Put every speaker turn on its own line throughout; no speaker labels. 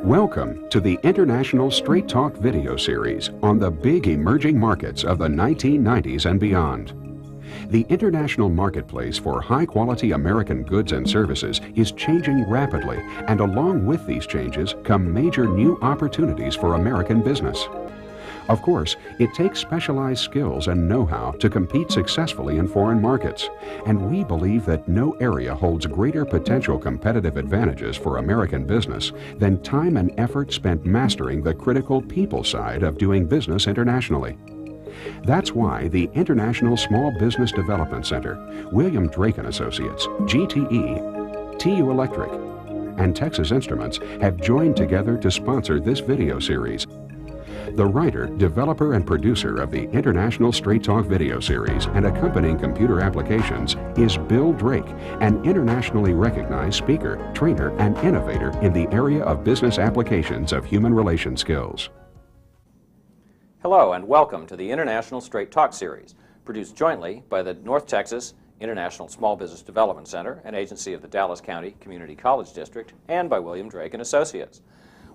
Welcome to the International Straight Talk video series on the big emerging markets of the 1990s and beyond. The international marketplace for high-quality American goods and services is changing rapidly, and along with these changes come major new opportunities for American business. Of course, it takes specialized skills and know-how to compete successfully in foreign markets, and we believe that no area holds greater potential competitive advantages for American business than time and effort spent mastering the critical people side of doing business internationally. That's why the International Small Business Development Center, William Drake & Associates, GTE, TU Electric, and Texas Instruments have joined together to sponsor this video series. The writer, developer, and producer of the International Straight Talk video series and accompanying computer applications is Bill Drake, an internationally recognized speaker, trainer, and innovator in the area of business applications of human relation skills.
Hello and welcome to the International Straight Talk series, produced jointly by the North Texas International Small Business Development Center, an agency of the Dallas County Community College District, and by William Drake & Associates.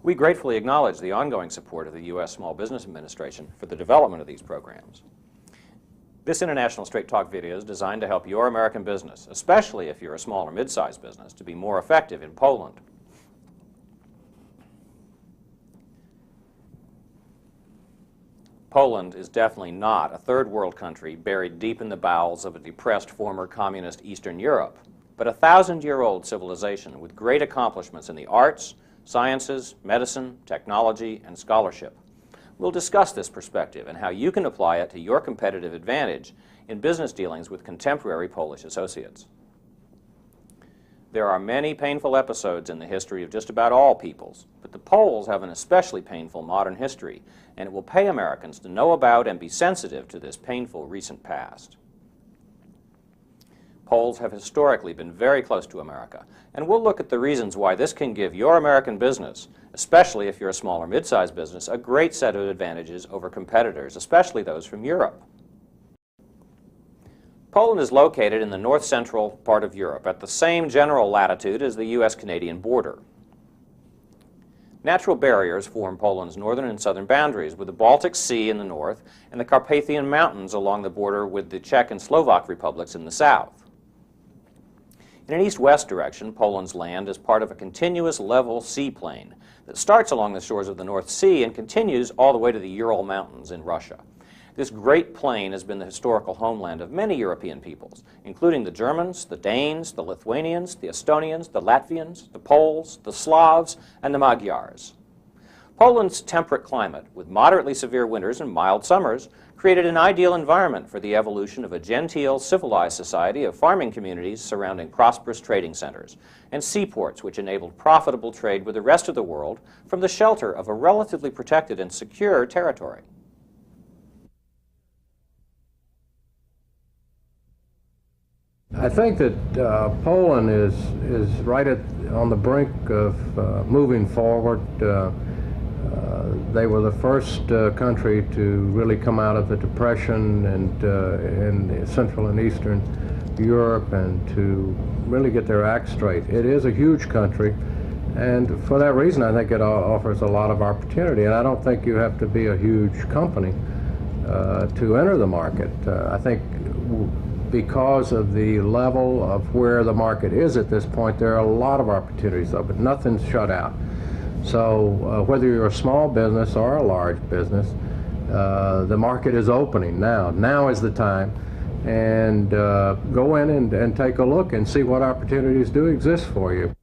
We gratefully acknowledge the ongoing support of the U.S. Small Business Administration for the development of these programs. This International Straight Talk video is designed to help your American business, especially if you're a small or mid-sized business, to be more effective in Poland. Poland is definitely not a third world country buried deep in the bowels of a depressed former communist Eastern Europe, but a 1,000-year-old civilization with great accomplishments in the arts, sciences, medicine, technology, and scholarship. We'll discuss this perspective and how you can apply it to your competitive advantage in business dealings with contemporary Polish associates. There are many painful episodes in the history of just about all peoples, but the Poles have an especially painful modern history, and it will pay Americans to know about and be sensitive to this painful recent past. Poles have historically been very close to America, and we'll look at the reasons why this can give your American business, especially if you're a small or mid-sized business, a great set of advantages over competitors, especially those from Europe. Poland is located in the north-central part of Europe at the same general latitude as the U.S.-Canadian border. Natural barriers form Poland's northern and southern boundaries, with the Baltic Sea in the north and the Carpathian Mountains along the border with the Czech and Slovak republics in the south. In an east-west direction, Poland's land is part of a continuous level seaplain that starts along the shores of the North Sea and continues all the way to the Ural Mountains in Russia. This great plain has been the historical homeland of many European peoples, including the Germans, the Danes, the Lithuanians, the Estonians, the Latvians, the Poles, the Slavs, and the Magyars. Poland's temperate climate, with moderately severe winters and mild summers, created an ideal environment for the evolution of a genteel, civilized society of farming communities surrounding prosperous trading centers, and seaports which enabled profitable trade with the rest of the world from the shelter of a relatively protected and secure territory.
I think that Poland is right on the brink of moving forward. They were the first country to really come out of the Depression and in Central and Eastern Europe and to really get their act straight. It is a huge country, and for that reason I think it offers a lot of opportunity, and I don't think you have to be a huge company to enter the market. I think because of the level of where the market is at this point, there are a lot of opportunities though, but nothing's shut out. So whether you're a small business or a large business, the market is opening now. Now is the time, and go in and take a look and see what opportunities do exist for you.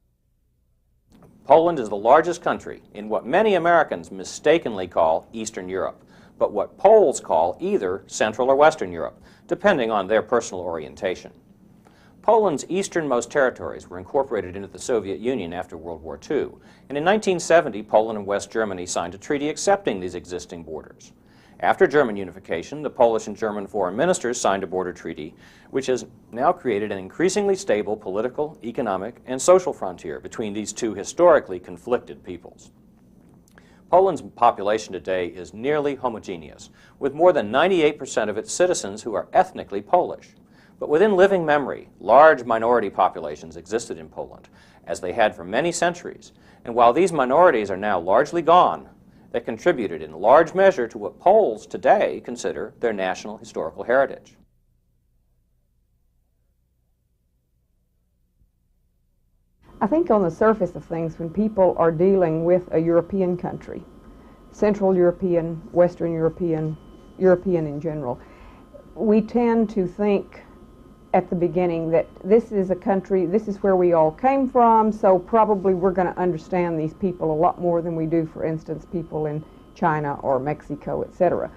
Poland is the largest country in what many Americans mistakenly call Eastern Europe, but what Poles call either Central or Western Europe, depending on their personal orientation. Poland's easternmost territories were incorporated into the Soviet Union after World War II, and in 1970 Poland and West Germany signed a treaty accepting these existing borders. After German unification, the Polish and German foreign ministers signed a border treaty, which has now created an increasingly stable political, economic, and social frontier between these two historically conflicted peoples. Poland's population today is nearly homogeneous, with more than 98% of its citizens who are ethnically Polish. But within living memory, large minority populations existed in Poland, as they had for many centuries, and while these minorities are now largely gone, they contributed in large measure to what Poles today consider their national historical heritage.
I think on the surface of things, when people are dealing with a European country, Central European, Western European, European in general, we tend to think at the beginning that this is a country, this is where we all came from, so probably we're going to understand these people a lot more than we do, for instance, people in China or Mexico, etc.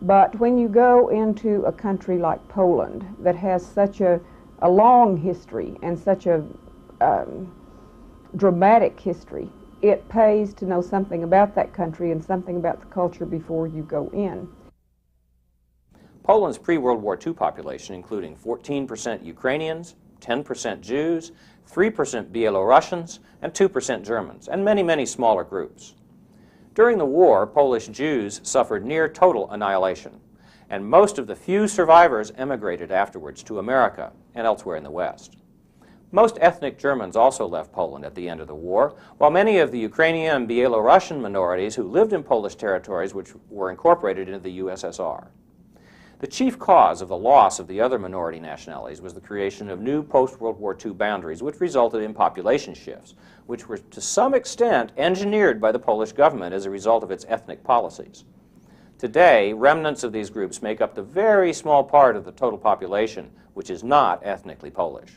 But when you go into a country like Poland that has such a long history and such a dramatic history, it pays to know something about that country and something about the culture before you go in.
Poland's pre-World War II population, including 14% Ukrainians, 10% Jews, 3% Belarusians, and 2% Germans, and many, many smaller groups. During the war, Polish Jews suffered near total annihilation, and most of the few survivors emigrated afterwards to America and elsewhere in the West. Most ethnic Germans also left Poland at the end of the war, while many of the Ukrainian and Belarusian minorities who lived in Polish territories which were incorporated into the USSR. The chief cause of the loss of the other minority nationalities was the creation of new post-World War II boundaries, which resulted in population shifts, which were to some extent engineered by the Polish government as a result of its ethnic policies. Today, remnants of these groups make up the very small part of the total population, which is not ethnically Polish.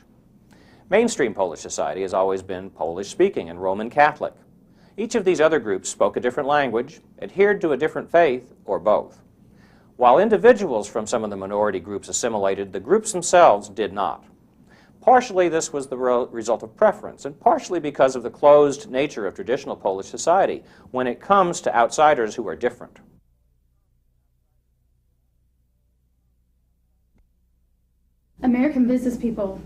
Mainstream Polish society has always been Polish-speaking and Roman Catholic. Each of these other groups spoke a different language, adhered to a different faith, or both. While individuals from some of the minority groups assimilated, the groups themselves did not. Partially this was the result of preference, and partially because of the closed nature of traditional Polish society when it comes to outsiders who are different.
American business people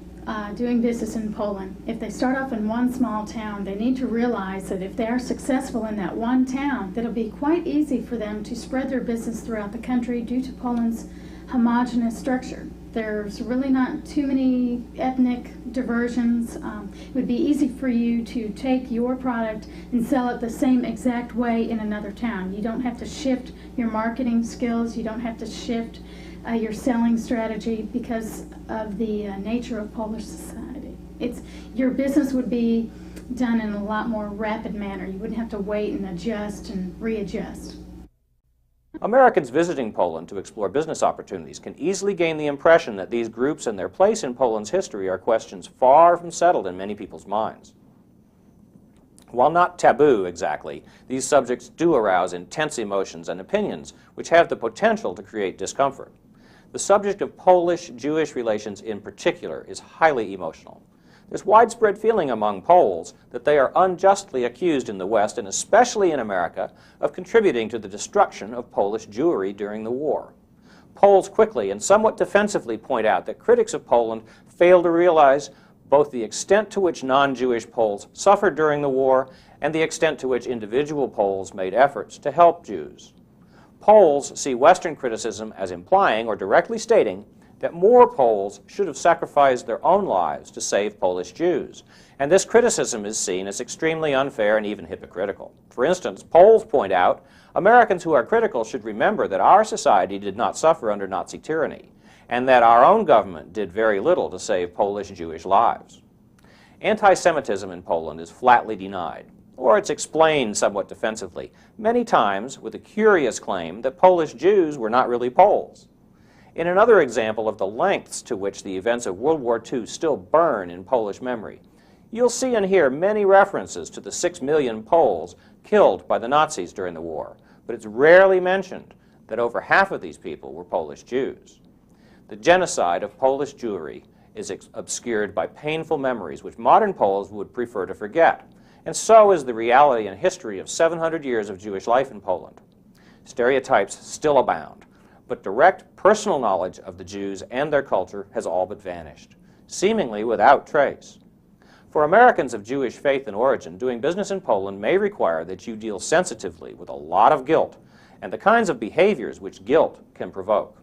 doing business in Poland, if they start off in one small town, they need to realize that if they are successful in that one town, that it'll be quite easy for them to spread their business throughout the country due to Poland's homogeneous structure. There's really not too many ethnic diversions. It would be easy for you to take your product and sell it the same exact way in another town. You don't have to shift your marketing skills. You don't have to shift your selling strategy because of the nature of Polish society. Your business would be done in a lot more rapid manner. You wouldn't have to wait and adjust and readjust.
Americans visiting Poland to explore business opportunities can easily gain the impression that these groups and their place in Poland's history are questions far from settled in many people's minds. While not taboo exactly, these subjects do arouse intense emotions and opinions which have the potential to create discomfort. The subject of Polish-Jewish relations in particular is highly emotional. There's widespread feeling among Poles that they are unjustly accused in the West, and especially in America, of contributing to the destruction of Polish Jewry during the war. Poles quickly and somewhat defensively point out that critics of Poland fail to realize both the extent to which non-Jewish Poles suffered during the war and the extent to which individual Poles made efforts to help Jews. Poles see Western criticism as implying or directly stating that more Poles should have sacrificed their own lives to save Polish Jews, and this criticism is seen as extremely unfair and even hypocritical. For instance, Poles point out Americans who are critical should remember that our society did not suffer under Nazi tyranny, and that our own government did very little to save Polish Jewish lives. Anti-Semitism in Poland is flatly denied, or it's explained somewhat defensively, many times with a curious claim that Polish Jews were not really Poles. In another example of the lengths to which the events of World War II still burn in Polish memory, you'll see and hear many references to the 6 million Poles killed by the Nazis during the war, but it's rarely mentioned that over half of these people were Polish Jews. The genocide of Polish Jewry is obscured by painful memories which modern Poles would prefer to forget. And so is the reality and history of 700 years of Jewish life in Poland. Stereotypes still abound, but direct personal knowledge of the Jews and their culture has all but vanished, seemingly without trace. For Americans of Jewish faith and origin, doing business in Poland may require that you deal sensitively with a lot of guilt and the kinds of behaviors which guilt can provoke.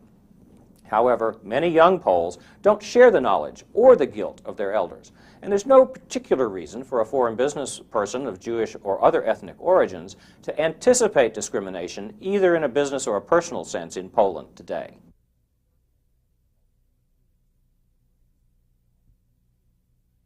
However, many young Poles don't share the knowledge or the guilt of their elders, and there's no particular reason for a foreign business person of Jewish or other ethnic origins to anticipate discrimination either in a business or a personal sense in Poland today.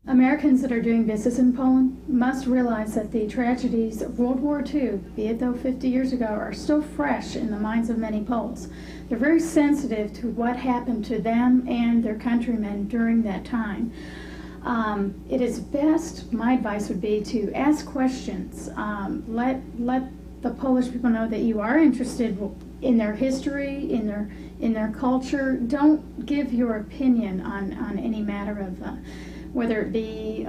Americans that are doing business in Poland must realize that the tragedies of World War II, be it though 50 years ago, are still fresh in the minds of many Poles. They're very sensitive to what happened to them and their countrymen during that time. It is best, my advice would be to ask questions. Let the Polish people know that you are interested in their history, in their culture. Don't give your opinion on any matter of whether it be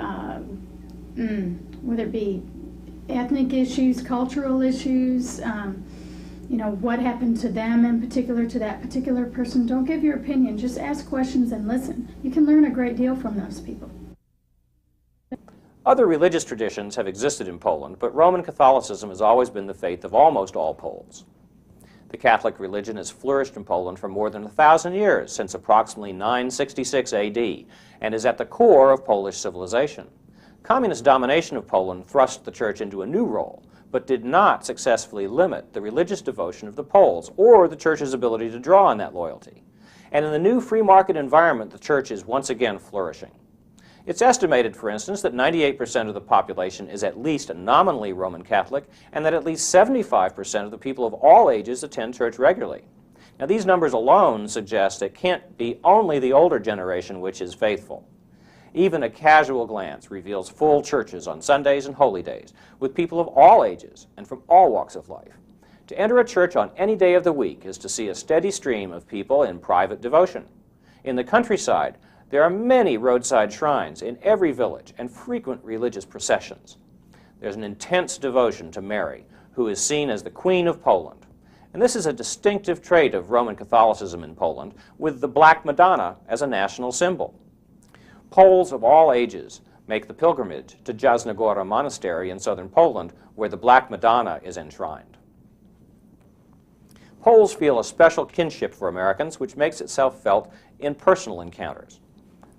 ethnic issues, cultural issues, you know, what happened to them in particular, to that particular person. Don't give your opinion, just ask questions and listen. You can learn a great deal from those people.
Other religious traditions have existed in Poland, but Roman Catholicism has always been the faith of almost all Poles. The Catholic religion has flourished in Poland for more than 1,000 years, since approximately 966 AD, and is at the core of Polish civilization. Communist domination of Poland thrust the Church into a new role, but did not successfully limit the religious devotion of the Poles or the Church's ability to draw on that loyalty. And in the new free market environment, the Church is once again flourishing. It's estimated, for instance, that 98% of the population is at least nominally Roman Catholic, and that at least 75% of the people of all ages attend church regularly. Now, these numbers alone suggest it can't be only the older generation which is faithful. Even a casual glance reveals full churches on Sundays and holy days, with people of all ages and from all walks of life. To enter a church on any day of the week is to see a steady stream of people in private devotion. In the countryside, there are many roadside shrines in every village and frequent religious processions. There's an intense devotion to Mary, who is seen as the Queen of Poland. And this is a distinctive trait of Roman Catholicism in Poland, with the Black Madonna as a national symbol. Poles of all ages make the pilgrimage to Jasna Góra Monastery in southern Poland, where the Black Madonna is enshrined. Poles feel a special kinship for Americans, which makes itself felt in personal encounters.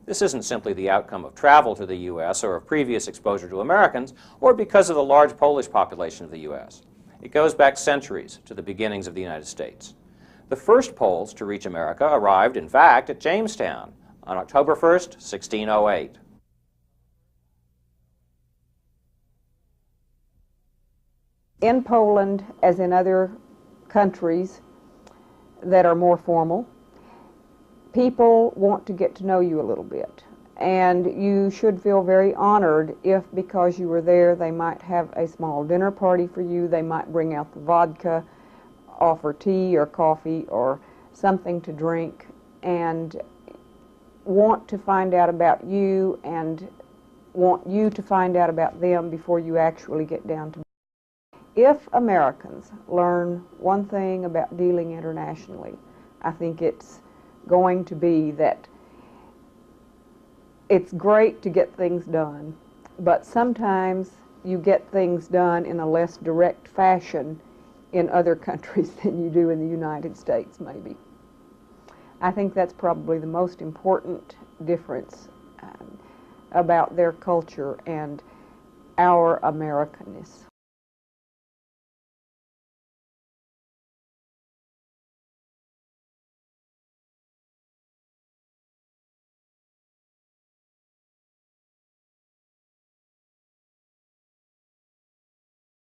This isn't simply the outcome of travel to the U.S. or of previous exposure to Americans, or because of the large Polish population of the U.S. It goes back centuries to the beginnings of the United States. The first Poles to reach America arrived, in fact, at Jamestown on October 1st, 1608.
In Poland, as in other countries that are more formal, people want to get to know you a little bit, and you should feel very honored if, because you were there, they might have a small dinner party for you. They might bring out the vodka, offer tea or coffee or something to drink, and want to find out about you and want you to find out about them before you actually get down to. If Americans learn one thing about dealing internationally, I think it's going to be that it's great to get things done, but sometimes you get things done in a less direct fashion in other countries than you do in the United States, maybe. I think that's probably the most important difference about their culture and our Americanness.